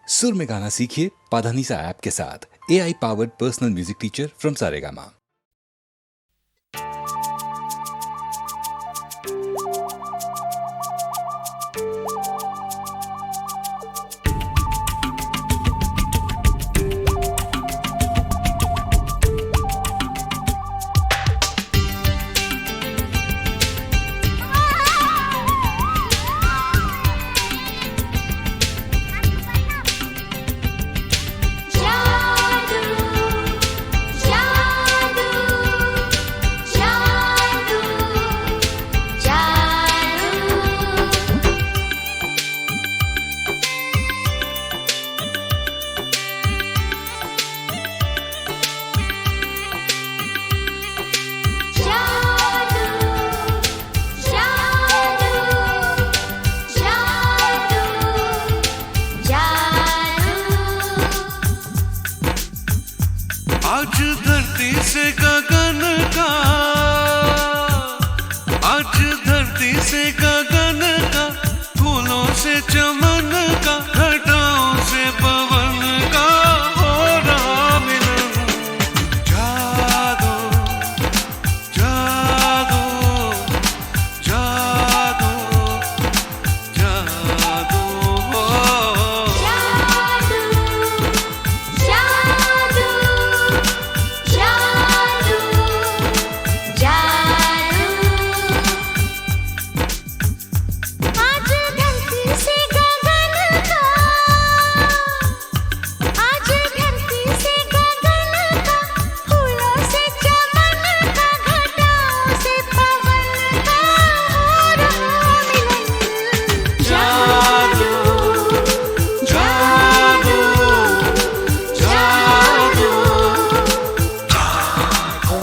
सुर में गाना सीखिए पाधानीसा ऐप के साथ। AI powered personal music teacher from Saregama. आज धरती से गगन का, आज धरती से गगन का, फूलों से चमन का, घटाओं से पवन का हो रहा मिलन। जादू जादू जादू जादू हो।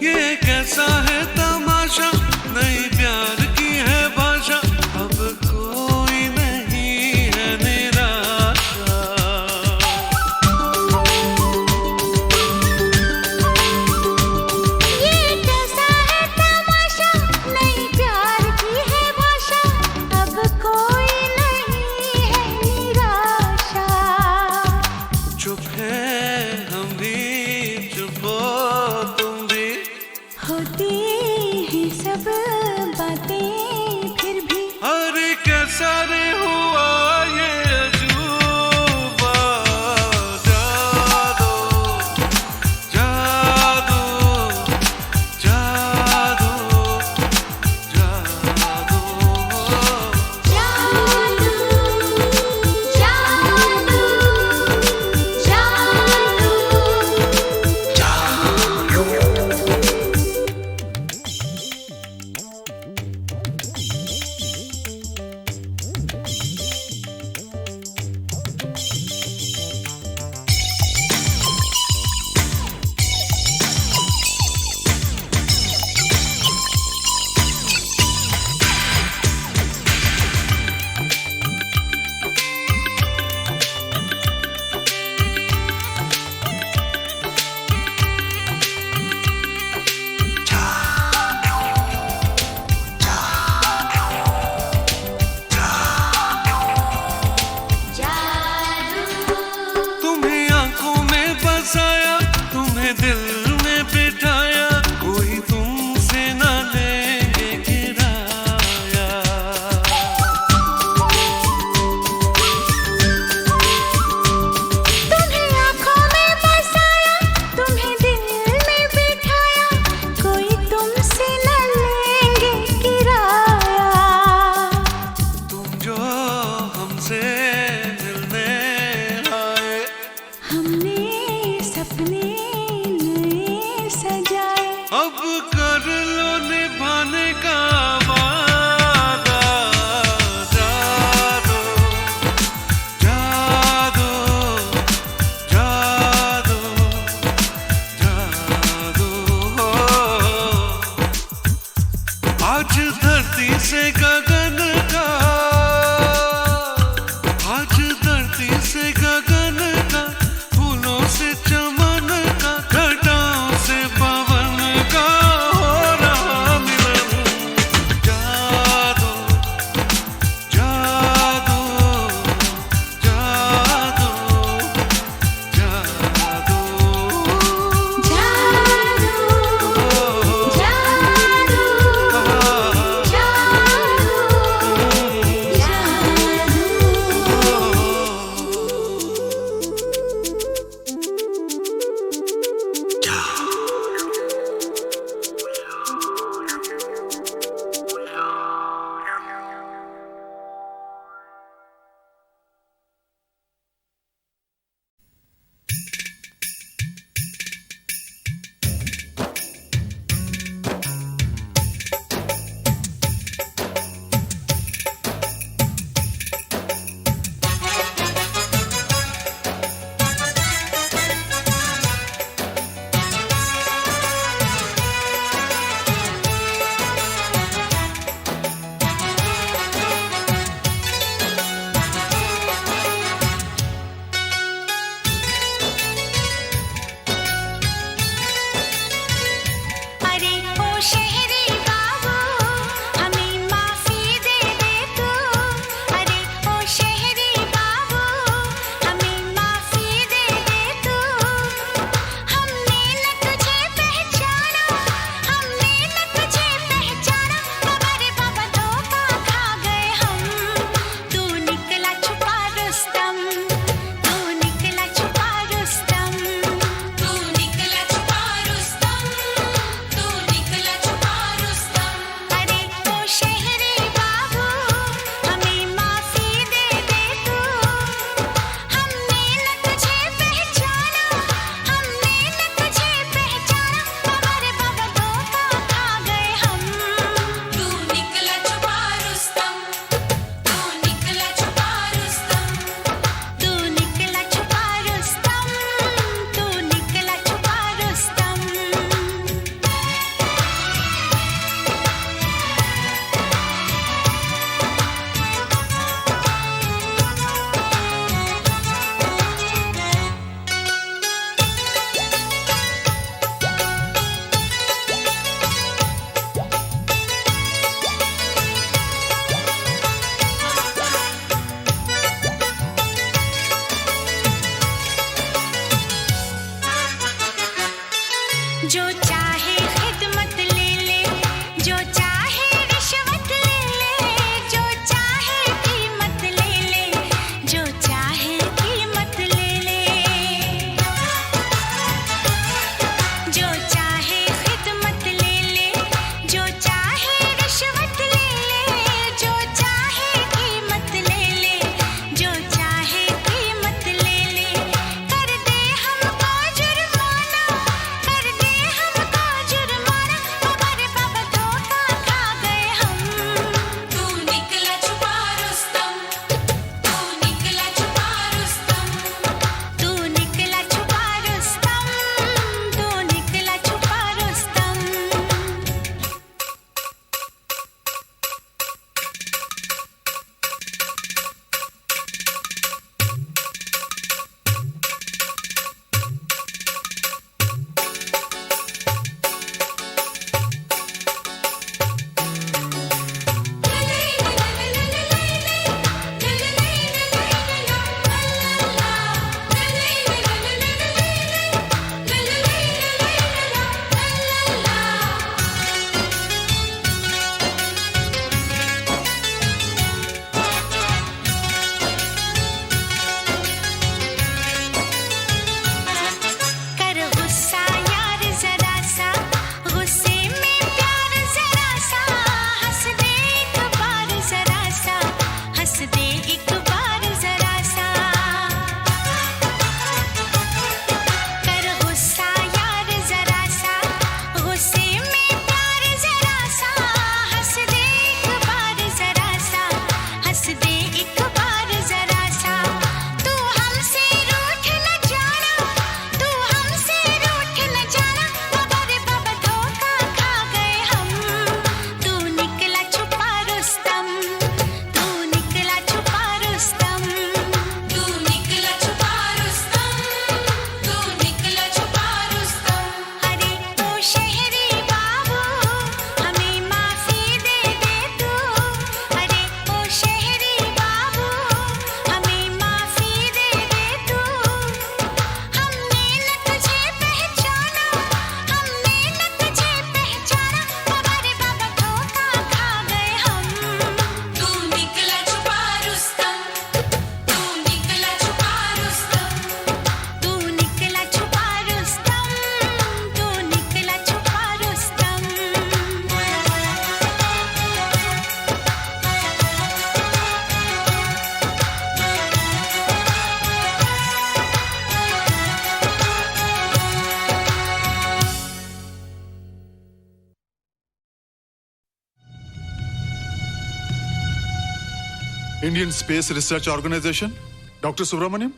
ये कैसा है तमाशा, नई प्यार की है भाषा, अब कोई नहीं है निराशा। ये कैसा है तमाशा, नई प्यार की है भाषा, अब कोई नहीं है निराशा। चुप है हम भी, चुप हो तुम भी, होती हैं सब बातें फिर भी। अरे कैसा रे हुआ ये अजूबा। जादू जादू जादू जादू जादू जादू तुम्हें आंखों में बसाया, तुम्हें दिल में बिठाया, कोई तुमसे न लेंगे किराया। तुम्हें आँखों में बसाया, तुम्हें दिल में बिठाया, कोई तुमसे न लेंगे किराया। तुम जो हमसे मिलने आए, हमने सपने नए जो चाहे खिदमत ले ले, जो चाहे रिश्वत ले ले, जो चाहे कीमत ले ले, जो चाहे कीमत ले ले, जो चाहे खिदमत ले ले, जो चाहे रिश्वत ले ले, जो चाहे कीमत ले ले, जो चाहे कीमत ले ले, कर दे हमको जुर्माना, कर दे हमको जुर्माना, हमारे बाबा धोखा खा गए हम। तू निकला छुपा रुस्तम, तू निकला छुपा रुस्तम, तू निकला छुपा रुस्तम, तू निकला छुपा रुस्तम। कर गुस्सा यार जरा सा, गुस्से में प्यार जरा सा, हंस दे एक बार जरा सा, हंस दे एक बार जरा सा। कर गुस्सा यार जरा सा, गुस्से में प्यार जरा सा, हंस दे एक बार जरा सा, हंस दे एक बार जरा सा। तू हमसे रूठ न जाना, तू हमसे रूठ न जाना, हमारे बाबा धोखा खा गए हम। तू निकला छुपा रुस्तम, तू निकला छुपा रुस्तम, तू निकला छुपा रुस्तम, तू निकला छुपा रुस्तम। अरे ओ शहरी बाबू, हमें माफी दे दे तू, अरे ओ शहरी बाबू, हमें माफी दे दे तू। हमने न तुझे पहचाना, हमने न तुझे पहचाना, हमारे बाबा धोखा खा गए हम। तू निकला छुपा रुस्तम, तू निकला छुपा रुस्तम, तू निकला छुपा रुस्तम, तू निकला छुपा Rustam. Indian space research organisation, doctor Subramaniam.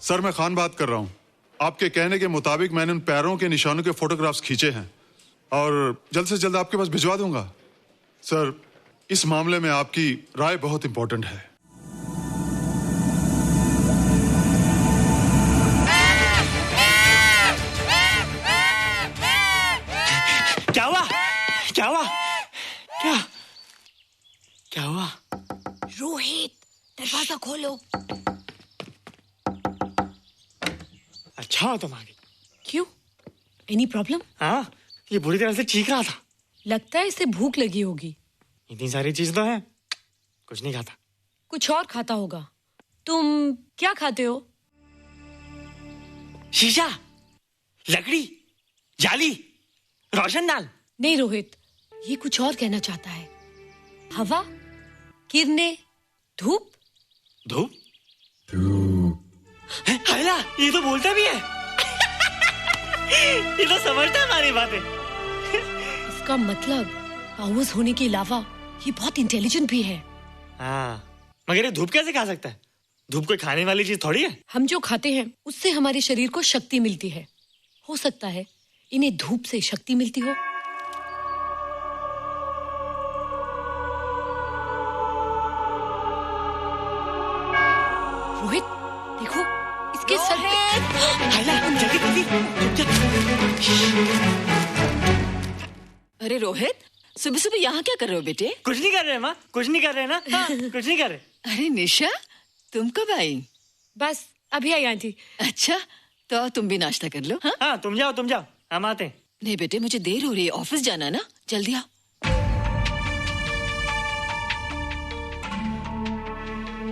Sir, मैं खान बात कर रहा हूँ। आपके कहने के मुताबिक मैंने उन पैरों के निशानों के फोटोग्राफ्स खींचे हैं और जल्द से जल्द आपके पास भिजवा दूंगा। सर, इस मामले में आपकी राय बहुत इंपॉर्टेंट है। क्या हुआ? क्या हुआ? क्या क्या हुआ? रोहित, दरवाजा खोलो। अच्छा हो तुम आ गई। क्यों? Any problem? हाँ, ये बुरी तरह से चीख रहा था। लगता है इसे भूख लगी होगी। इतनी सारी चीज तो है, कुछ नहीं खाता। कुछ और खाता होगा। तुम क्या खाते हो? शीशा, लकड़ी, जाली, रोशनदान। नहीं रोहित, ये कुछ और कहना चाहता है। हवा, किरणें, धूप। धूप? हैला, ये तो बोलता भी है। ये तो समझता है हमारी बातें। इसका मतलब पावर्स होने के अलावा ये बहुत इंटेलिजेंट भी है। हाँ, मगर ये धूप कैसे खा सकता है? धूप कोई खाने वाली चीज थोड़ी है। हम जो खाते हैं उससे हमारे शरीर को शक्ति मिलती है। हो सकता है इन्हें धूप से शक्ति मिलती हो। रोहित, देखो इसके सर पे। हैला, जल्दी जल्दी। अरे रोहित, सुबह सुबह यहाँ क्या कर रहे हो बेटे? कुछ नहीं कर रहे माँ, कुछ नहीं कर रहे ना। हाँ, कुछ नहीं कर रहे। अरे निशा, तुम कब आई? बस अभी आई आंटी। अच्छा, तो तुम भी नाश्ता कर लो। हाँ, हाँ, तुम जाओ हम आते हैं। नहीं बेटे, मुझे देर हो रही है, ऑफिस जाना है ना, जल्दी आओ।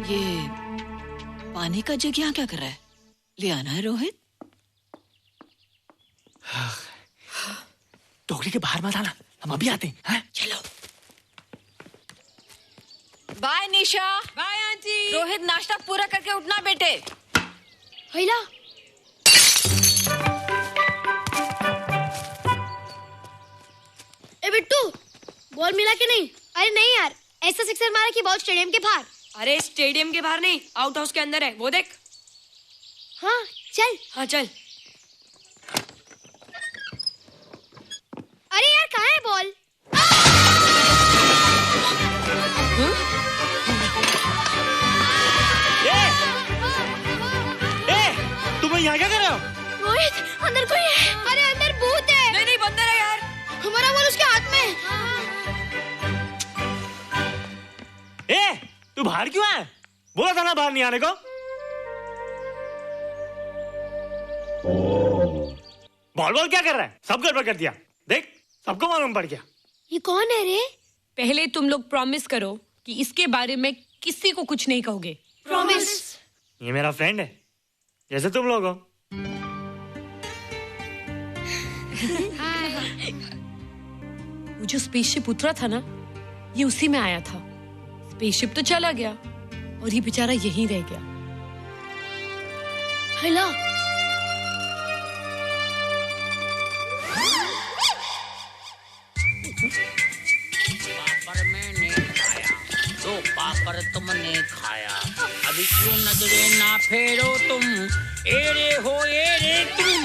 ये पानी का जग यहाँ क्या कर रहा है? ले आना है रोहित। टोकरी के बाहर मत आना, हम अभी आते हैं। चलो। Bye Nisha. Bye aunty. Rohit नाश्ता पूरा करके उठना बेटे। हैला। ए बिट्टू, बॉल मिला कि नहीं? अरे नहीं यार, ऐसा सिक्सर मारा कि बॉल स्टेडियम के बाहर। अरे स्टेडियम के बाहर नहीं, आउट हाउस के अंदर है, वो देख। हाँ चल। हाँ चल। अरे यार कहाँ है बॉल? तुम यहाँ क्या कर रहे हो? रोहित, अंदर कोई है। अरे अंदर भूत है। नहीं नहीं, बंदर है यार। हमारा बॉल उसके हाथ में। तू बाहर क्यों है? बोला था ना बाहर नहीं आने को। बॉल बॉल क्या कर रहा है? सब गड़बड़ कर दिया। देख, सबको मालूम पड़ गया। ये कौन है रे? पहले तुम लोग प्रॉमिस करो कि इसके बारे में किसी को कुछ नहीं कहोगे। प्रॉमिस। ये मेरा फ्रेंड है, जैसे तुम लोग हो। वो जो स्पेसशिप उतरा था ना, ये उसी में आया था। स्पेसशिप तो चला गया और ये बेचारा यहीं रह गया। हैला। पापड़ मैंने खाया, दो पापड़ तुमने खाया, अभी क्यों नजरें ना फेरो तुम, एरे हो एरे तुम।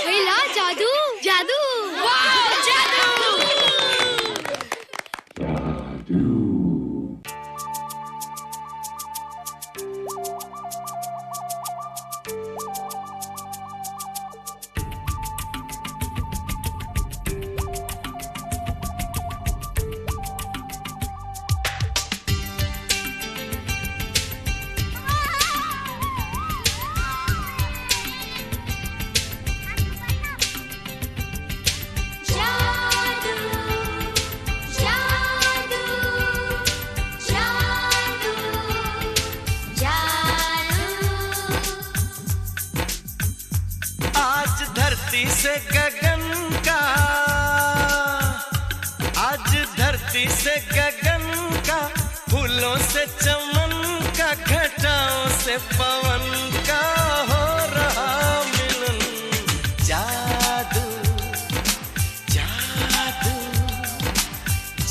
हैला, जादू जादू। वाह, जादू। धरती से गगन का, आज धरती से गगन का, फूलों से चमन का, घटाओं से पवन का हो रहा मिलन। जादू जादू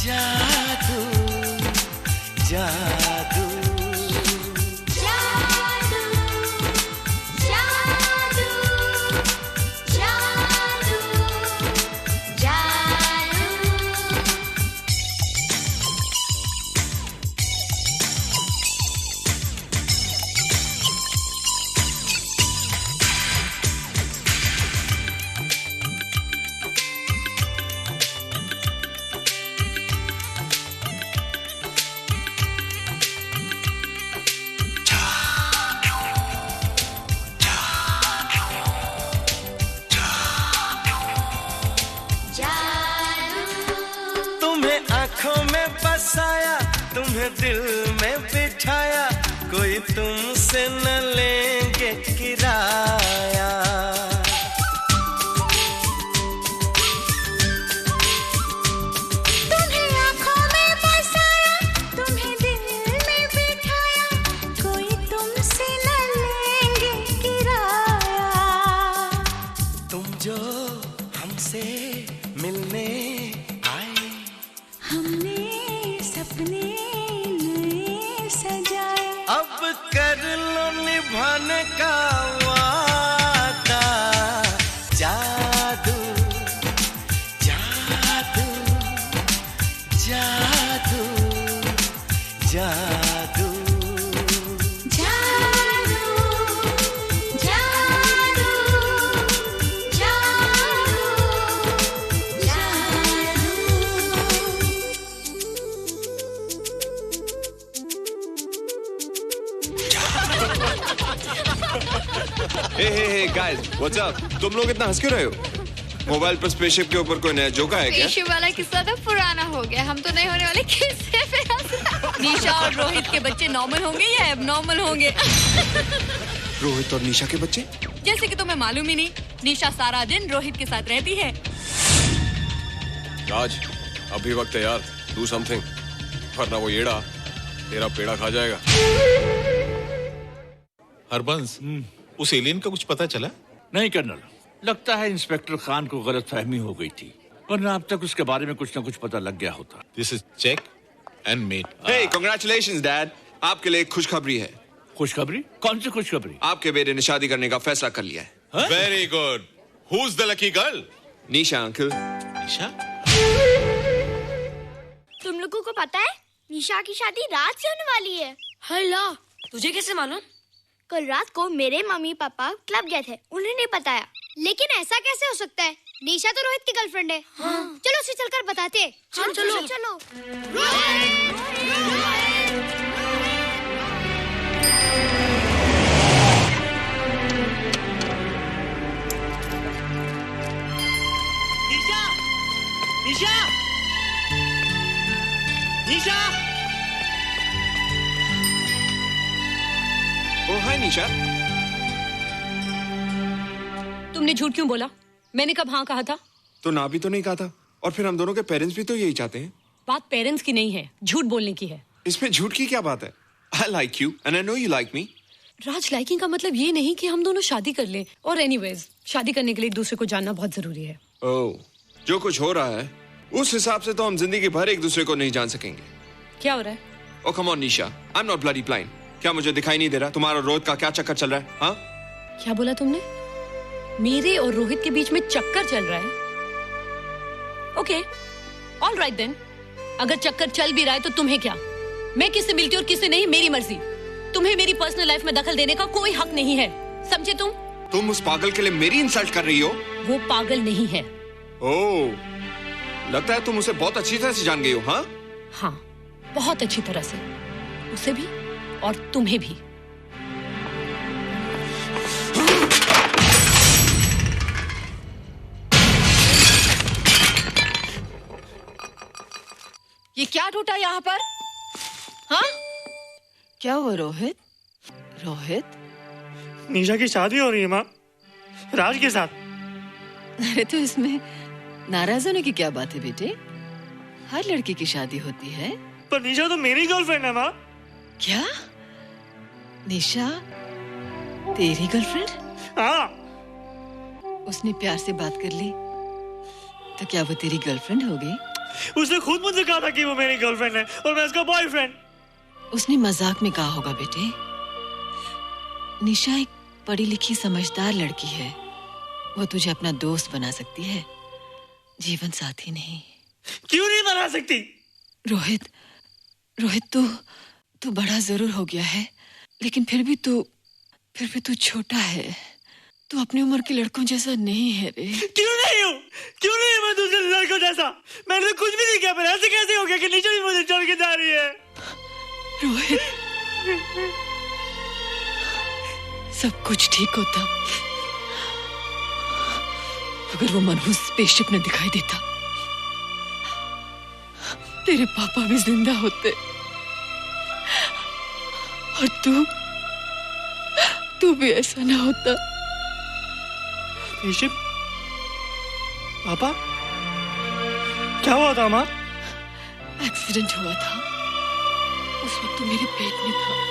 जादू जादू। आँखों में बसाया, तुम्हें दिल में बिठाया, कोई तुमसे न लेंगे किराया। तुम्हें आँखों में बसाया, तुम्हें दिल में बिठाया, कोई तुमसे न लेंगे किराया। तुम जो हमसे मिलने आए, हमने सपने नए सजाए, अब कर लो निभाने का वादा। जादू जादू जादू जादू What's up? तुम लोग इतना हंस क्यों रहे हो? मोबाइल पर स्पेसशिप के ऊपर कोई नया जोका है क्या? स्पेसशिप वाला किस्सा तो पुराना हो गया, हम तो नहीं होने वाले किस्से पे हंस। निशा और रोहित के बच्चे नॉर्मल होंगे या एबनॉर्मल होंगे? रोहित और निशा के बच्चे? जैसे कि तुम्हें मालूम ही नहीं, निशा सारा दिन रोहित के साथ रहती है। राज, अभी वक्त है यार, do something, वरना वो येड़ा तेरा पेड़ा खा जाएगा। हरबंस, उस एलियन का कुछ पता चला? नहीं कर्नल, लगता है इंस्पेक्टर खान को गलतफहमी हो गई थी, वरना अब तक उसके बारे में कुछ न कुछ पता लग गया होता। This is check and mate. Hey, congratulations, Dad. आपके लिए एक खुशखबरी है। खुशखबरी? कौन सी खुशखबरी? आपके बेटे ने शादी करने का फैसला कर लिया है। Very good. Who's the lucky girl? Nisha uncle. Nisha? तुम लोगों को पता है निशा की शादी रात से होने वाली है। हल्ला, तुझे कैसे मालूम? कल रात को मेरे मम्मी पापा क्लब गए थे, उन्होंने बताया। लेकिन ऐसा कैसे हो सकता है? निशा तो रोहित की गर्लफ्रेंड है। हाँ। चलो उसे चलकर बताते हैं। चलो चलो। निशा, निशा, निशा। ओ हाय निशा। तुमने झूठ क्यों बोला? मैंने कब हाँ कहा था? तो ना भी तो नहीं कहा था, और फिर हम दोनों के पेरेंट्स भी तो यही चाहते हैं। बात पेरेंट्स की नहीं है, झूठ बोलने की है। इसमें झूठ की क्या बात है? I like you and I know you like me. Raj, liking का मतलब ये नहीं कि हम दोनों शादी कर लें। और एनीवेज, शादी करने के लिए एक दूसरे को जानना बहुत जरूरी है। ओह, जो कुछ हो रहा है उस हिसाब से तो हम जिंदगी भर एक दूसरे को नहीं जान सकेंगे। क्या हो रहा है? Oh come on Nisha, I am not bloody blind. क्या मुझे दिखाई नहीं दे रहा तुम्हारा रोहित का क्या चक्कर चल रहा है? हाँ, क्या बोला तुमने? मेरे और रोहित के बीच में चक्कर चल रहा है? Okay, all right then. अगर चक्कर चल भी रहा है तो तुम्हें क्या? मैं किससे मिलती हूँ और किससे नहीं, मेरी मर्जी। तुम्हें मेरी पर्सनल लाइफ में दखल देने का कोई हक नहीं है, समझे तुम? तुम उस पागल के लिए मेरी इंसल्ट कर रही हो? वो पागल नहीं है। ओह, लगता है तुम उसे बहुत अच्छी तरह से जान गई हो। हाँ हाँ, बहुत अच्छी तरह से, उसे भी और तुम्हें भी। ये क्या टूटा यहाँ पर? हाँ, क्या हुआ रोहित? रोहित, निशा की शादी हो रही है माँ, राज के साथ। अरे तो इसमें नाराज होने की क्या बात है बेटे? हर लड़की की शादी होती है। पर निशा तो मेरी गर्लफ्रेंड है माँ। क्या? निशा तेरी गर्लफ्रेंड? हाँ। उसने प्यार से बात कर ली तो क्या वो तेरी गर्लफ्रेंड हो गई? उसने खुद मुझसे कहा था कि वो मेरी गर्लफ्रेंड है और मैं उसका बॉयफ्रेंड। उसने मजाक में कहा होगा बेटे। निशा एक पढ़ी लिखी समझदार लड़की है, वो तुझे अपना दोस्त बना सकती है, जीवन साथी नहीं। क्यों नहीं बना सकती? रोहित, रोहित तू बड़ा जरूर हो गया है, लेकिन फिर भी तू छोटा है। तू अपनी उम्र के लड़कों जैसा नहीं है रे। क्यों नहीं हूँ? क्यों नहीं मैं दूसरे लड़कों जैसा? मैंने तो कुछ भी नहीं किया, पर ऐसे कैसे हो गया कि निशा भी मुझे छोड़ के जा रही है? रोहित, सब कुछ ठीक होता अगर वो मनहूस स्पेसशिप न दिखाई देता। तेरे पापा भी जिंदा होते और तू भी ऐसा ना होता। स्पेसशिप? पापा? क्या हुआ था माँ? एक्सीडेंट हुआ था, उस वक्त तो मेरे पेट में था।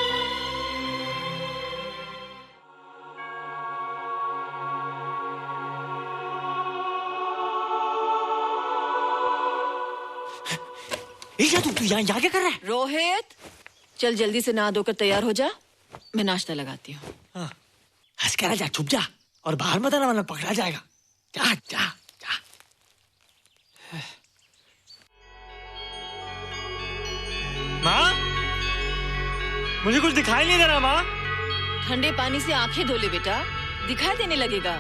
तू यहाँ क्या कर रहा है? रोहित, चल जल्दी से नहा धोकर तैयार हो जा, मैं नाश्ता लगाती हूँ। हंस कर जा, छुप जा और बाहर मत आना वरना पकड़ा जाएगा। जा जा जा। माँ, मुझे कुछ दिखाई नहीं दे रहा माँ। ठंडे पानी से आंखें धो ले बेटा, दिखाई देने लगेगा।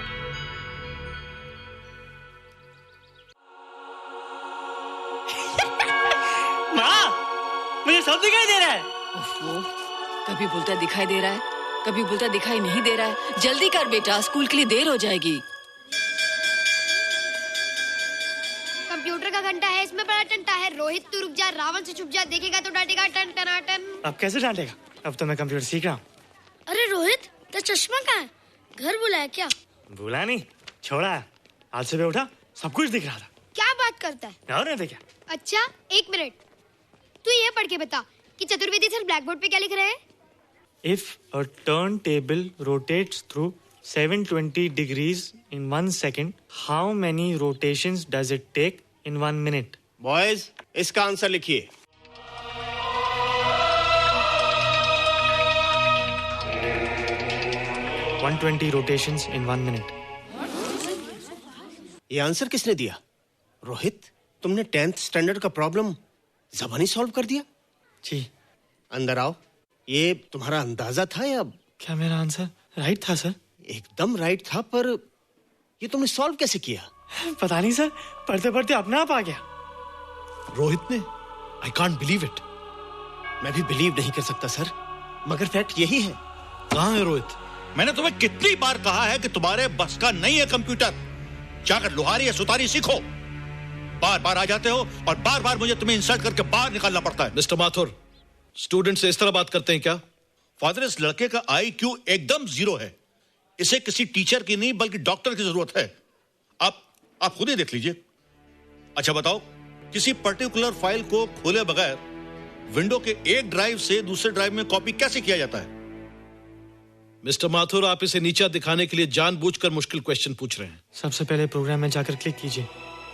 माँ, मुझे सब दिखाई दे रहा है। कभी बोलता दिखाई दे रहा है, कभी बोलता दिखाई नहीं दे रहा है। जल्दी कर बेटा, स्कूल के लिए देर हो जाएगी। कंप्यूटर का घंटा है, इसमें बड़ा टंटा है। रोहित तू रुक जा, रावण से छुप जा, देखेगा तो डांटेगा टन टनाटन। अब कैसे डांटेगा? अब तो मैं कंप्यूटर सीख रहा हूँ। अरे रोहित, तेरा चश्मा कहाँ है? घर बुलाया क्या? भूला नहीं, छोड़ा। आज सुबह उठा, सब कुछ दिख रहा था। क्या बात करता है? और नहीं तो क्या? अच्छा, एक मिनट, तू ये पढ़ के बता कि चतुर्वेदी सर ब्लैक बोर्ड पे क्या लिख रहे हैं? If a turntable rotates through 720 degrees in 1 second, how many rotations does it take in 1 minute? Boys, इसका आंसर लिखिए। – 120 rotations in 1 minute. ये आंसर किसने दिया? रोहित, तुमने 10th स्टैंडर्ड का प्रॉब्लम ज़बानी सॉल्व कर दिया? जी। अंदर आओ। ये तुम्हारा अंदाजा था या? क्या मेरा आंसर राइट था सर? एकदम राइट था, पर ये तुमने सॉल्व कैसे किया? पता नहीं सर, पढ़ते पढ़ते अपने आप आ गया। रोहित ने? I can't believe it. मैं भी बिलीव नहीं कर सकता सर, मगर फैक्ट यही है। कहाँ है रोहित? मैंने तुम्हें कितनी बार कहा है कि तुम्हारे बस का नहीं है कंप्यूटर। जाकर लोहारी या सुतारी सीखो। बार बार आ जाते हो और बार बार मुझे तुम्हें इंसल्ट करके बाहर निकालना पड़ता है। मिस्टर माथुर, स्टूडेंट से इस तरह बात करते हैं क्या? फादर, इस लड़के का IQ एकदम 0 है। इसे किसी टीचर की नहीं बल्कि डॉक्टर की जरूरत है। आप खुद ही देख लीजिए। अच्छा बताओ, किसी पर्टिकुलर फाइल को खोले बगैर विंडो के एक ड्राइव से दूसरे ड्राइव में कॉपी कैसे किया जाता है? मिस्टर माथुर, आप इसे नीचा दिखाने के लिए जानबूझकर मुश्किल क्वेश्चन पूछ रहे हैं। सबसे पहले प्रोग्राम में जाकर क्लिक कीजिए।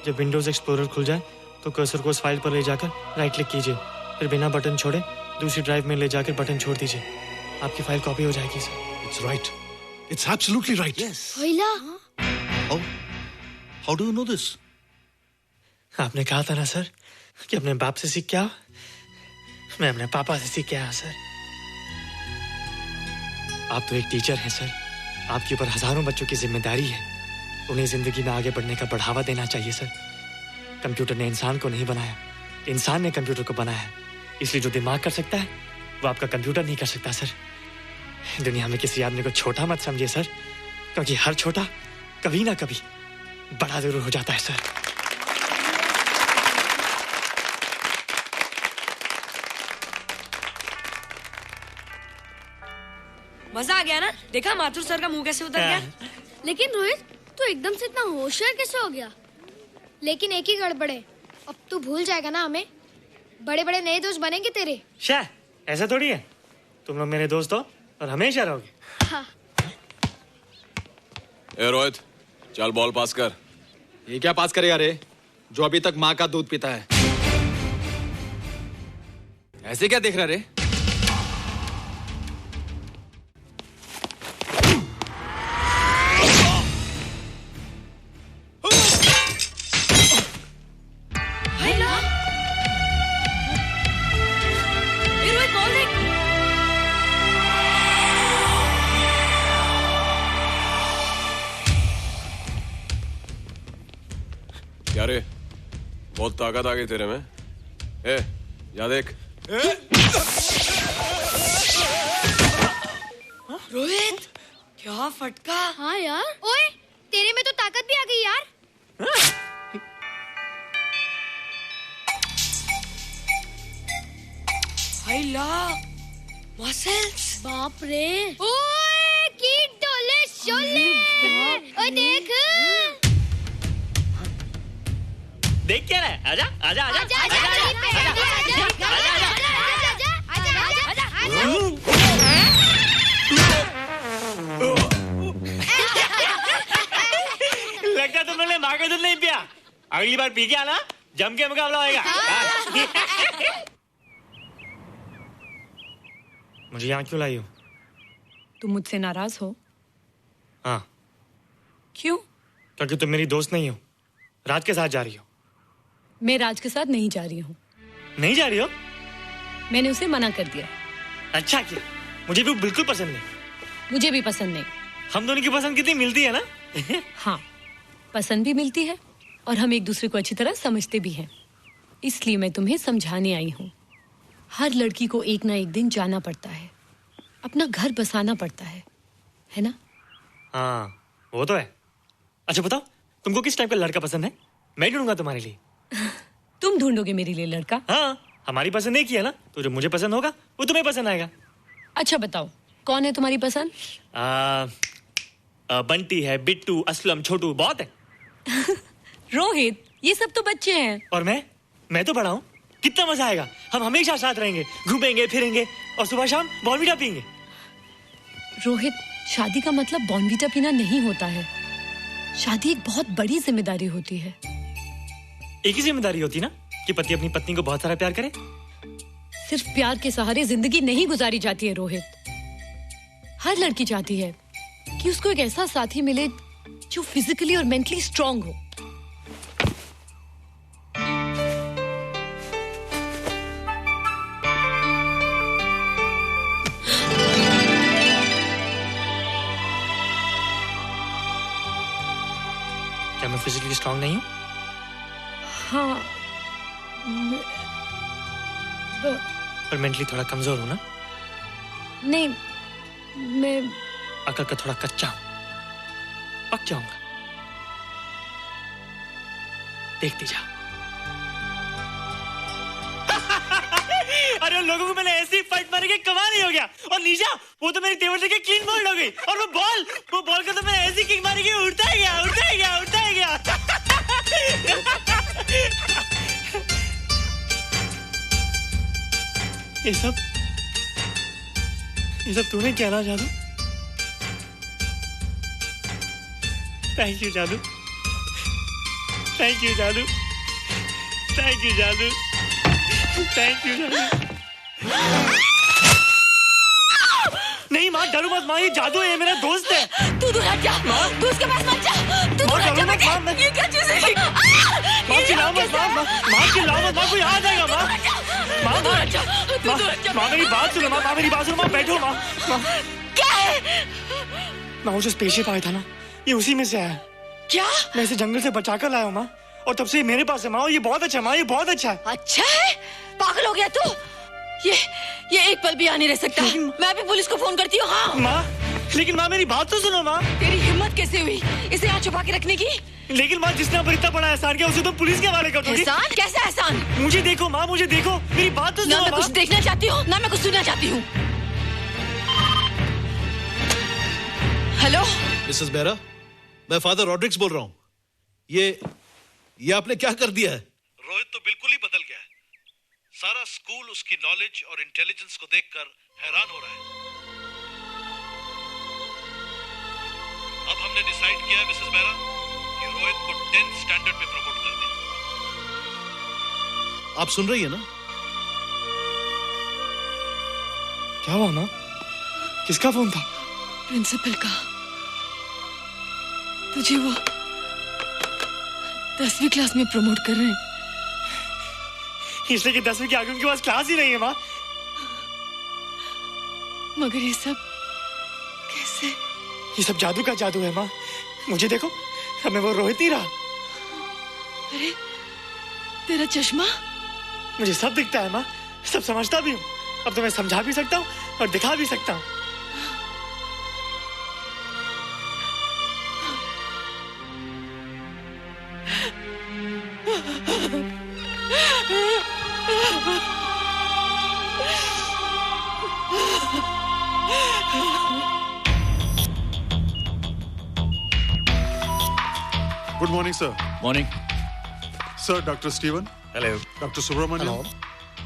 जब विंडोज एक्सप्लोरर खुल जाए तो कर्सर को उस फाइल पर ले जाकर राइट क्लिक कीजिए, फिर बिना बटन छोड़े दूसरी ड्राइव में ले जाकर बटन छोड़ दीजिए। आपकी फाइल कॉपी हो जाएगी sir. It's right, it's absolutely right. How do you know this? आपने कहा था ना सर कि अपने बाप से सीख के आओ। मैं अपने पापा से सीख के आया सर। आप तो एक टीचर हैं सर, आपके ऊपर हजारों बच्चों की जिम्मेदारी है। उन्हें जिंदगी में आगे बढ़ने का बढ़ावा देना चाहिए सर। कंप्यूटर ने इंसान को नहीं बनाया, इंसान ने कंप्यूटर को बनाया है। इसलिए जो दिमाग कर सकता है वो आपका कंप्यूटर नहीं कर सकता सर। दुनिया में किसी आदमी को छोटा मत समझिए सर, क्योंकि हर छोटा कभी ना कभी बड़ा जरूर हो जाता है सर। मजा आ गया ना? देखा माथुर सर का मुंह कैसे उतर गया? लेकिन रोहित, तू एकदम से इतना होशियार कैसे हो गया? लेकिन एक ही गड़बड़ है, अब तू भूल जाएगा ना हमें। बड़े बड़े नए दोस्त बनेंगे तेरे। शाह, ऐसा थोड़ी है। तुम लोग मेरे दोस्त हो और हमेशा रहोगे। हाँ। ए रोहित, चल बॉल पास कर। ये क्या पास करेगा रे, जो अभी तक माँ का दूध पीता है? ऐसे क्या देख रहा रे? क्या रे, बहुत ताकत आ गई तेरे में। ए, जा देख। रोहित, क्या फटका। हाँ यार। ओए, तेरे में तो ताकत भी आ गई यार। हाय ला, मसल्स। बाप रे। ओए, की डोले शोले। ओए देख। देख क्या रहा है? आजा आजा आजा आजा लगता तुम लोगों ने माँ का दूध नहीं पिया। अगली बार पी के आना, जम के मुकाबला होएगा। मुझे यहाँ क्यों लाई हो? तुम मुझसे नाराज हो? हाँ। क्यों? क्योंकि तुम मेरी दोस्त नहीं हो, राज के साथ जा रही हो। मैं राज के साथ नहीं जा रही हूँ। नहीं जा रही हो? मैंने उसे मना कर दिया। अच्छा किया, मुझे भी बिल्कुल पसंद नहीं। मुझे भी पसंद नहीं। हम दोनों की पसंद कितनी मिलती है ना? हाँ, पसंद भी मिलती है और हम एक दूसरे को अच्छी तरह समझते भी हैं। इसलिए मैं तुम्हें समझाने आई हूँ। हर लड़की को एक ना एक दिन जाना पड़ता है, अपना घर बसाना पड़ता है ना? हाँ वो तो है। अच्छा बताओ, तुमको किस टाइप का लड़का पसंद है? मैं ढूंढूंगा तुम्हारे लिए। तुम ढूंढोगे मेरे लिए लड़का? हाँ, हमारी पसंद एक ही है ना, तो जो मुझे पसंद होगा वो तुम्हें पसंद आएगा। अच्छा बताओ, कौन है तुम्हारी पसंद? बंटी है, बिट्टू, असलम, छोटू, बहुत है। रोहित, ये सब तो बच्चे हैं। और मैं तो बड़ा हूँ। कितना मजा आएगा, हम हमेशा साथ रहेंगे, घूमेंगे फिरेंगे और सुबह शाम बॉर्नवीटा पीएंगे। रोहित, शादी का मतलब बॉर्नवीटा पीना नहीं होता है। शादी एक बहुत बड़ी जिम्मेदारी होती है। एक ही जिम्मेदारी होती ना कि पति अपनी पत्नी को बहुत सारा प्यार करे। सिर्फ प्यार के सहारे जिंदगी नहीं गुजारी जाती है रोहित। हर लड़की चाहती है कि उसको एक ऐसा साथी मिले जो फिजिकली और मेंटली स्ट्रांग हो। क्या मैं फिजिकली स्ट्रांग नहीं हूँ? हाँ, पर मेंटली थोड़ा कमजोर हूँ ना? नहीं, मैं अकल का थोड़ा कच्चा हूँ, पक जाऊंगा। देखती जाओ। अरे उन लोगों को मैंने ऐसी फाइट मारी कि कमाल ही हो गया। और निशा, वो तो मेरी टेबल से क्लीन बोल्ड हो गई। और वो बॉल का तो मैंने ऐसी किक मारी कि उड़ता ही गया। ये सब तूने क्या ना जादू? थैंक यू जादू। नहीं माँ, डरो मत माँ, ये जादू है, मेरा दोस्त है। तू दूर हट जा, तू उसके पास मत जा। तू दूर हट जा बेटे। ये क्या चीज़ है? माँ चिल्लाओ मत, माँ कोई आ जाएगा। माँ मेरी बात सुनो, माँ बैठो। माँ क्या है? माँ वो जो स्पेसशिप आया था ना, ये उसी में से आया। क्या? मैं इसे जंगल से बचा कर लाया हूँ माँ, और तब से ये मेरे पास है माँ। और ये बहुत अच्छा है माँ, ये बहुत अच्छा है। अच्छा है? पागल हो गया तू? ये एक पल भी यहाँ नहीं रह सकता। मैं अभी पुलिस को फोन करती हूँ। हाँ माँ, लेकिन माँ मेरी बात तो सुनो माँ। तेरी हिम्मत कैसे हुई इसे यहाँ छुपा के रखने की? लेकिन माँ, जिसने पर इतना बड़ा एहसान किया उसे तो पुलिस के हवाले कर दोगी। एहसान? कैसा एहसान? मुझे देखो माँ, मुझे देखो, मेरी बात तो सुनो। ना मैं कुछ देखना चाहती हूँ, ना मैं कुछ सुनना चाहती हूँ। हेलो मिसेस बेरा, मैं फादर रॉड्रिक्स बोल रहा हूँ। ये आपने क्या कर दिया है? रोहित तो बिल्कुल ही बदल गया है। सारा स्कूल उसकी नॉलेज और इंटेलिजेंस को देखकर हैरान हो रहा है। अब हमने डिसाइड किया है मिसेस बेरा कि रोहित को 10th स्टैंडर्ड में प्रमोट कर दें। आप सुन रही है ना? क्या हुआ माँ? किसका फोन था? प्रिंसिपल का। तुझे वो 10वीं क्लास में प्रमोट कर रहे हैं। इसलिए कि 10वीं के आगे उनके पास क्लास ही नहीं है माँ। मगर ये सब कैसे? ये सब जादू का जादू है माँ। मुझे देखो, अब मैं वो रोहित नहीं रहा। अरे तेरा चश्मा? मुझे सब दिखता है माँ, सब समझता भी हूँ। अब तो मैं समझा भी सकता हूँ और दिखा भी सकता हूँ। Good morning, sir. Morning. Sir, Dr. Steven. Hello. Dr. Subramaniam. Hello.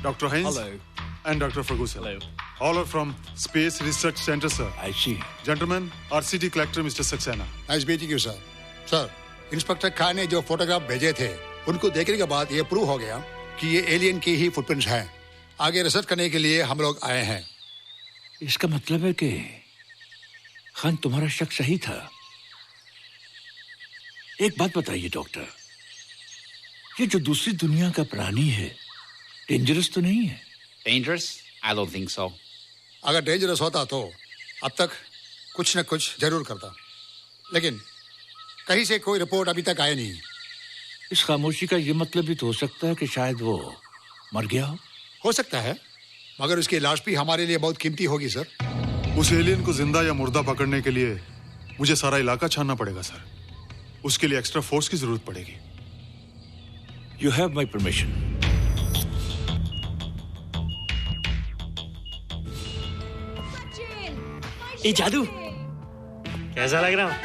Dr. Heinz. Hello. And Dr. Ferguson. Hello. All are from Space Research Center, sir. I see. Gentlemen, our city collector, Mr. Saxena. Nice meeting you sir. Sir, inspector Khan ने जो photograph भेजे थे उनको देखने के बाद ये prove हो गया कि ये एलियन की ही फुटप्रिंट्स हैं। आगे रिसर्च करने के लिए हम लोग आए हैं। इसका मतलब है कि खान तुम्हारा शक सही था। एक बात बताइए डॉक्टर, ये जो दूसरी दुनिया का प्राणी है डेंजरस तो नहीं है? Dangerous? I don't think so. अगर डेंजरस होता तो अब तक कुछ न कुछ जरूर करता, लेकिन कहीं से कोई रिपोर्ट अभी तक आई नहीं। इस खामोशी का ये मतलब भी तो हो सकता है कि शायद वो मर गया हो सकता है, मगर उसकी लाश भी हमारे लिए बहुत कीमती होगी सर। उस एलियन को जिंदा या मुर्दा पकड़ने के लिए मुझे सारा इलाका छानना पड़ेगा सर। उसके लिए एक्स्ट्रा फोर्स की जरूरत पड़ेगी। You have my permission. ये जादू कैसा लग रहा हूँ?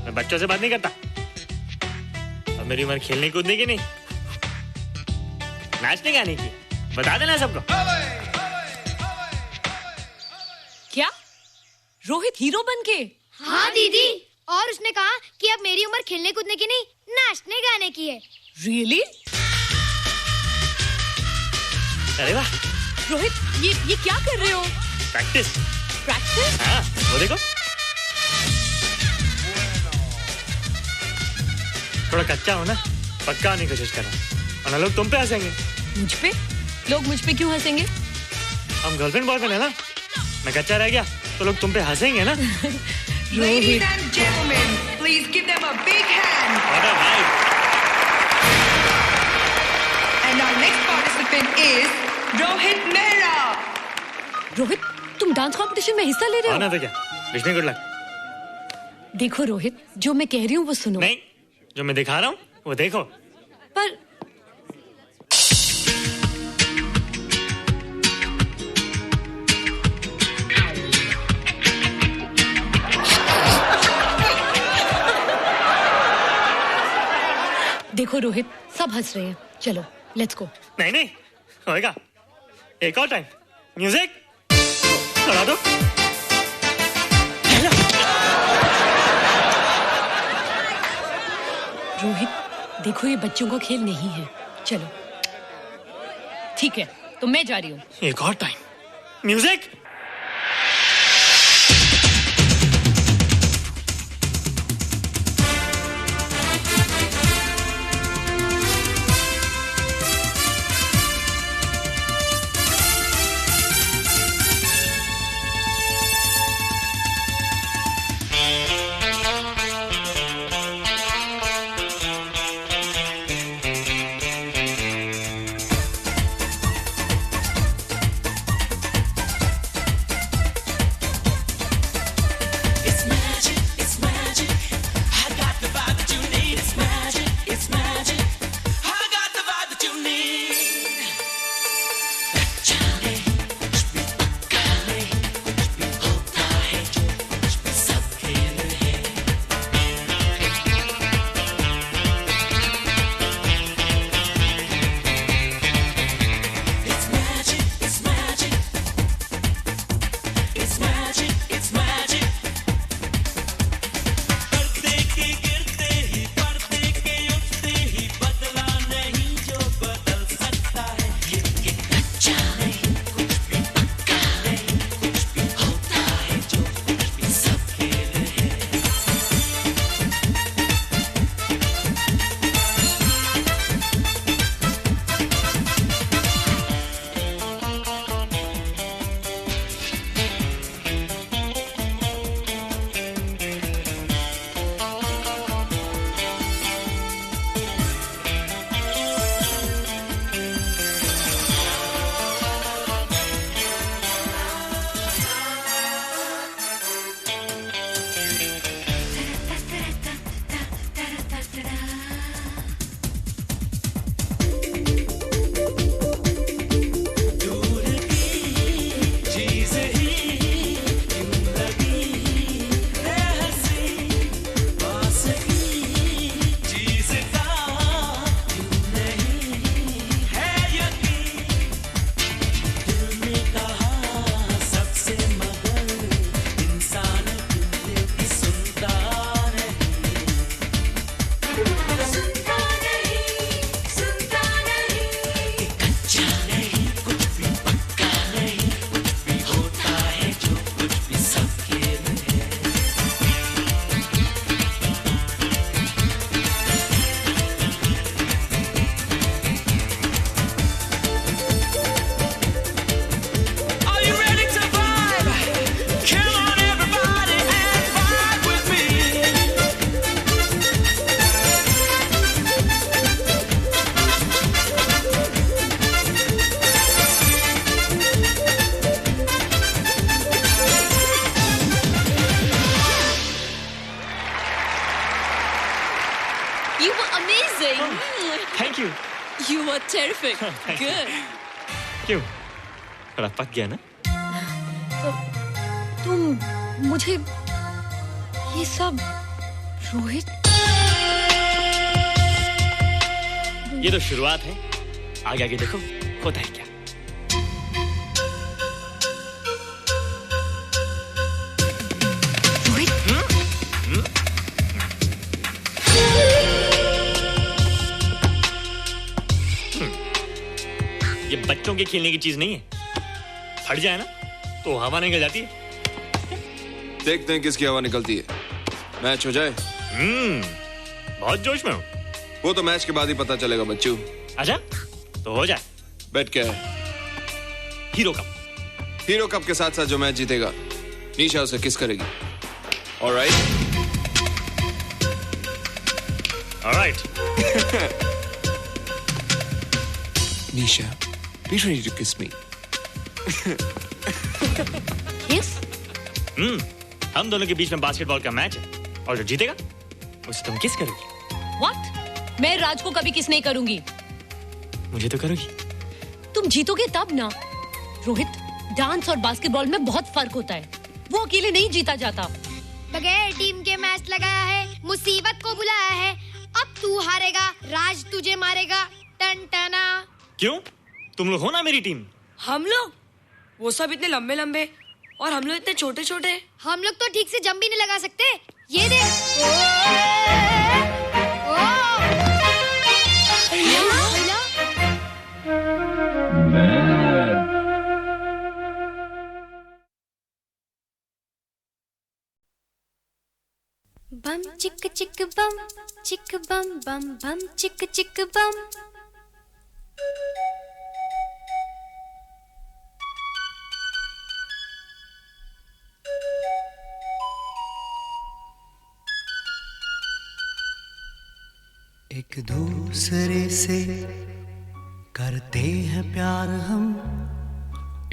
मैं बच्चों से बात नहीं करता। अब मेरी उम्र खेलने कूदने की नहीं, नाचने गाने की। बता देना सबको। क्या रोहित हीरो बन के? हाँ दीदी, और उसने कहा कि अब मेरी उम्र खेलने कूदने की नहीं, नाचने गाने की है। रियली? अरे वाह रोहित, ये क्या कर रहे हो? प्रैक्टिस। प्रैक्टिस? हाँ, वो देखो थोड़ा कच्चा हो ना, पक्का होने की कोशिश कर रहा हूँ, वरना लोग तुम पे हंसेंगे। मुझ पे? लोग मुझ पे क्यों हंसेंगे? हम गर्लफ्रेंड बॉयफ्रेंड है ना, मैं कच्चा रह गया तो लोग तुम पे हंसेंगे ना। Ladies and gentlemen, please give them a big hand. What a vibe. And our next participant is Rohit Mehra. Rohit, तुम डांस कंपटीशन में हिस्सा ले रहे हो? ना तो क्या, विश मी गुड लक। देखो रोहित, जो मैं कह रही हूँ वो सुनो। नहीं, जो मैं दिखा रहा हूँ वो देखो। पर देखो रोहित, सब हंस रहे हैं। चलो लेट्स गो। नहीं नहीं होएगा, एक और टाइम। म्यूजिक चला दो। रोहित देखो, ये बच्चों का खेल नहीं है। चलो ठीक है, तो मैं जा रही हूँ। एक और time. Music. were terrific. Good. क्यों? थोड़ा पक गया ना? तुम मुझे ये सब रोहित ये तो शुरुआत है, आगे आगे देखो होता है क्या। ये बच्चों के खेलने की चीज नहीं है, फट जाए ना तो हवा निकल जाती है। देखते हैं किसकी हवा निकलती है। मैच हो जाए। बहुत जोश में हूँ। वो तो मैच के बाद ही पता चलेगा बच्चू। अच्छा तो हो जाए। बेट क्या है? Hero cup. हीरो कप के साथ साथ जो मैच जीतेगा निशा उसे किस करेगी। Alright alright. Nisha be ready to kiss me. Kiss? हम दोनों के बीच में बास्केटबॉल का मैच है और जो जीतेगा उसे तुम किस करोगी। What? मैं राज को कभी किस नहीं करूंगी। मुझे तो करोगी। तुम जीतोगे तब ना। रोहित, डांस और बास्केटबॉल में बहुत फर्क होता है, वो अकेले नहीं जीता जाता। बगैर टीम के मैच लगाया है, मुसीबत को बुलाया है। अब तू हारेगा, राज तुझे मारेगा। टन टना। क्यों? तुम लोग हो ना मेरी टीम। हम लोग? वो सब इतने लंबे लंबे और हम लोग इतने छोटे छोटे। हम लोग तो ठीक से जंप भी नहीं लगा सकते। ये देख। बम चिक चिक बम बम बम चिक चिक बम। एक दूसरे से करते हैं प्यार हम,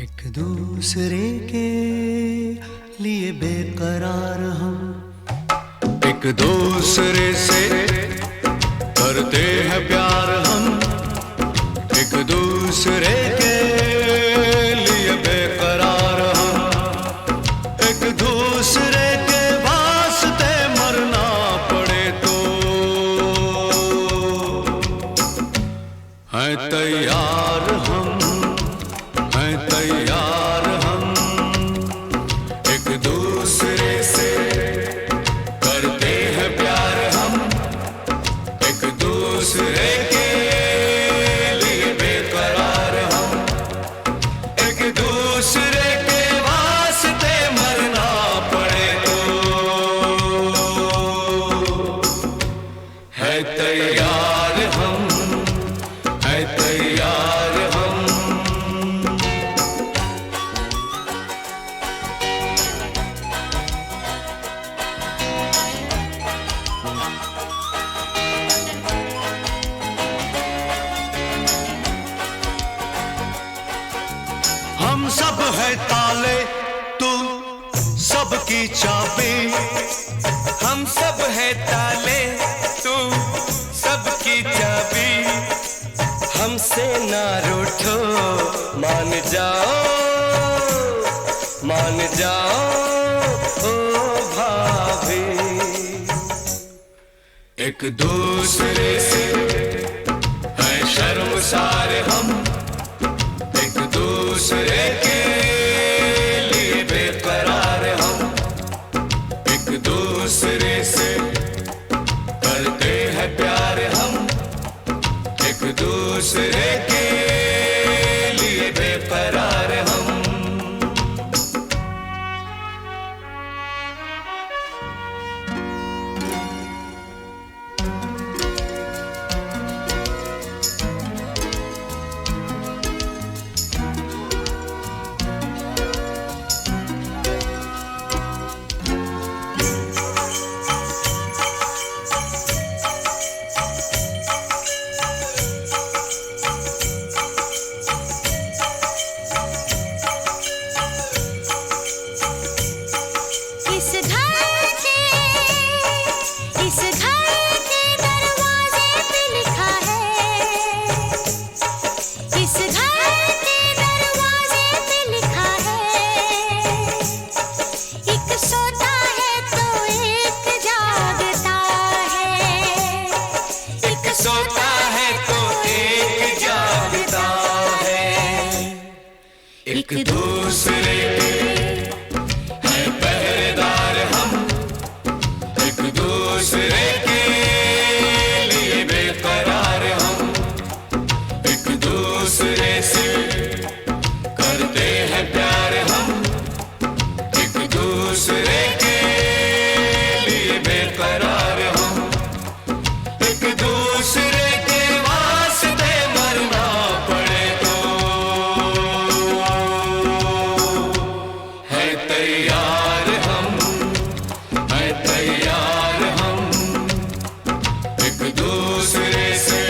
एक दूसरे के लिए बेकरार हम। एक दूसरे से करते हैं प्यार हम, एक दूसरे के लिए बेकरार हम। एक दूसरे के वास्ते मरना पड़े तो हैं तैयार हम, हैं तैयार हम। एक दूसरे से करते हैं प्यार हम, एक दूसरे के लिए बेकरार हम। एक दूसरे के वास्ते मरना पड़े तो है तैयार हम, है तैयार हम। हम सब है ताले, तू सबकी चाबी। हम सब है ताले, तू सबकी चाबी। हमसे ना रूठो, मान जाओ, मान जाओ ओ भाभी। एक दूसरे से है शर्मसार हम, एक दूसरे के लिए बेकरार हम। एक दूसरे से करते हैं प्यार हम, एक दूसरे के लिए बेकरार हम। एक दूसरे के हैं पहरेदार हम, एक दूसरे के लिए बेकरार हम, एक दूसरे से करते हैं प्यार हम, एक दूसरे के लिए बेकरार हम, एक दूसरे के वास्ते मरना पड़े तो है तैयार हम, है तैयार हम, एक दूसरे से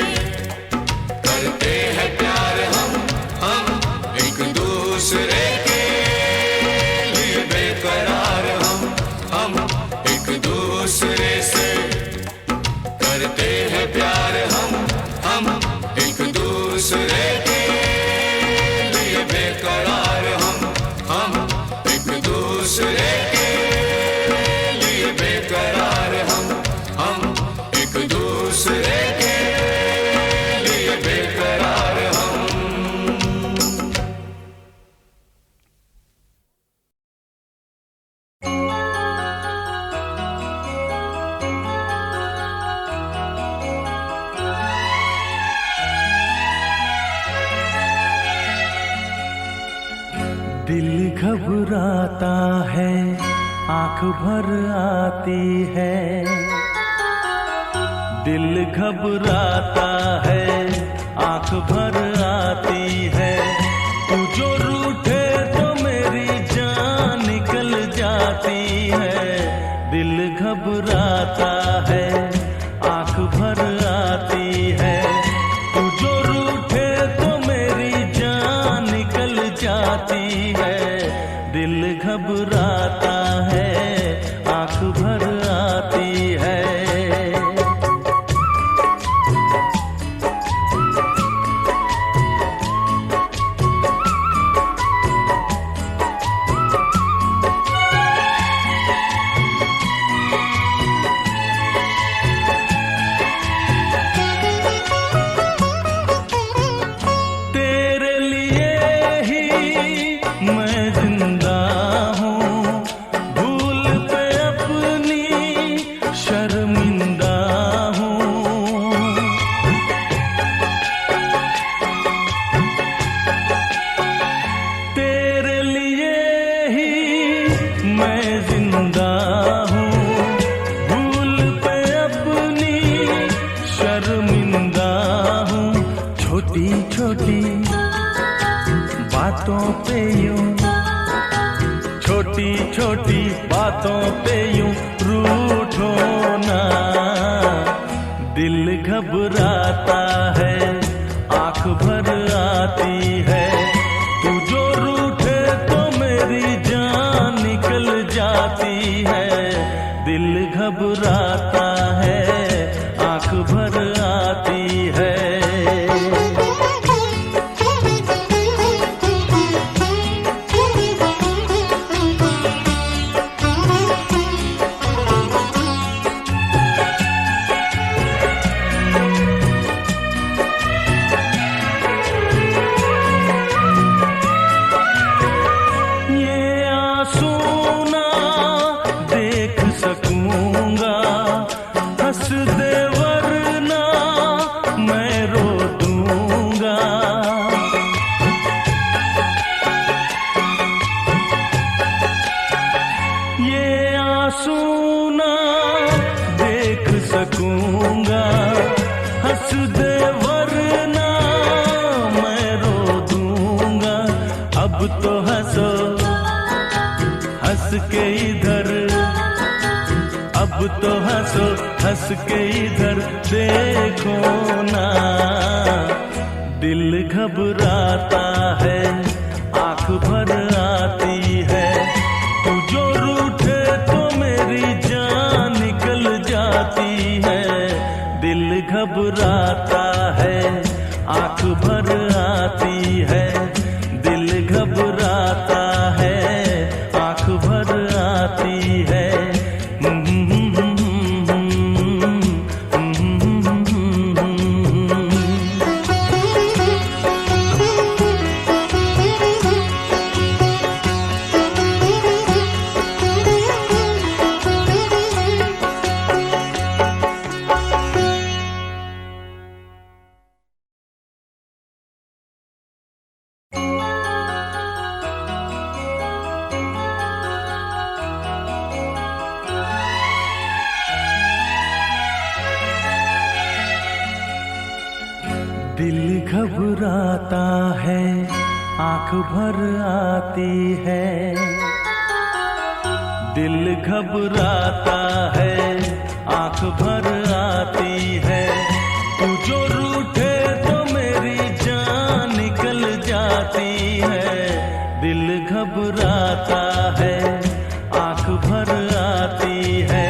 करते हैं प्यार हम एक दूसरे के लिए बेकरार हम एक दूसरे से करते हैं प्यार हम एक दूसरे के लिए बेकरार हम एक दूसरे के लिए बेकरार हम एक दूसरे के लिए बेकरार हम। दिल घबराता है, आंख भर आती है, दिल घबराता है, आंख भर आती है, तू जो रूठे तो मेरी जान निकल जाती है, दिल घबराता है, आंख भर आती है, तू जो रूठे तो मेरी जान निकल जाती है, दिल घबराता है, आंख भर आती है। तेरे लिए ही मैं जिंदा हूँ, भूल पे अपनी शर्मिंदा हूँ, तेरे लिए ही मैं जिंदा हूँ, भूल पे अपनी शर्मिंदा हूँ, छोटी छोटी बातों पे यूं, छोटी छोटी बातों पे यूं रूठो ना, दिल घबराता है, आंख भर आती है, तू जो रूठे तो मेरी जान निकल जाती है, दिल घबराता है, आंख भर आती है। ये आंसू ना देख सकूंगा, हंस दे वरना मैं रो दूंगा, ये आंसू ना देख सकूंगा, हंस दे वरना मैं रो दूंगा, अब तो हंसो हंस के इधर, अब तो हंसो हंस के इधर देखो ना, दिल घबराता है, आंख भर आती है, तू जो रूठे तो मेरी जान निकल जाती है, दिल घबराता है, आंख भर आती है, दिल घबराता है, आंख भर आती है। घबराता है, आंख भर आती है। दिल घबराता है, आंख भर आती है। तू जो रूठे तो मेरी जान निकल जाती है। दिल घबराता है, आंख भर आती है।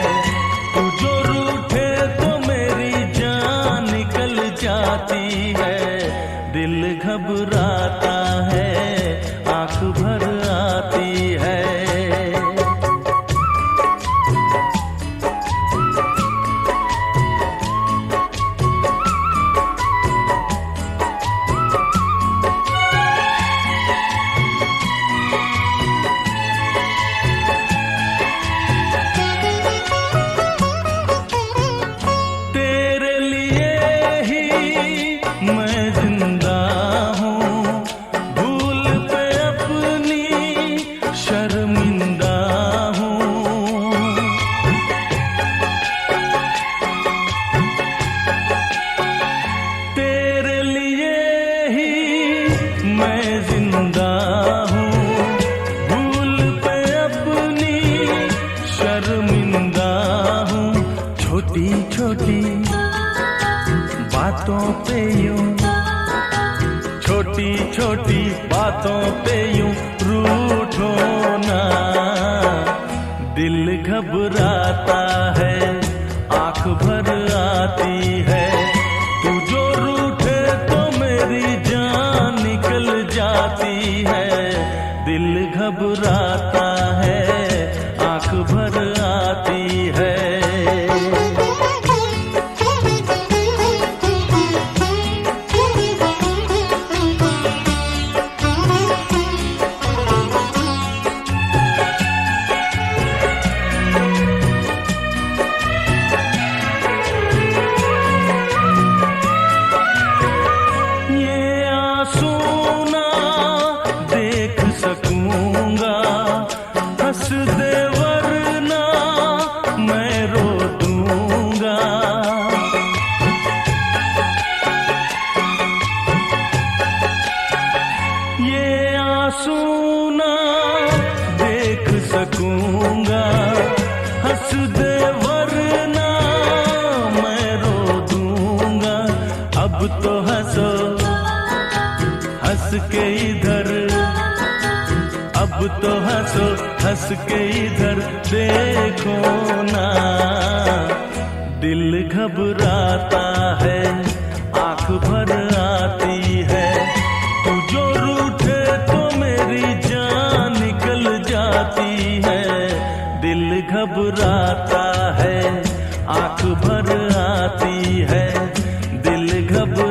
तू जो रूठे तो मेरी जान निकल जाती है। दिल घबराता है, आंख भर आती है। छोटी छोटी बातों पे यूं रूठो ना। दिल घबराता है, आंख भर आती है। तू जो रूठे तो मेरी जान निकल जाती है। दिल घबराता है, आंख भर आती है। के इधर अब तो हंसो, हंस के इधर देखो ना। दिल घबराता है, आंख भर आती है। तू जो रूठे तो मेरी जान निकल जाती है। दिल घबराता है, आंख भर आती है। दिल घबराता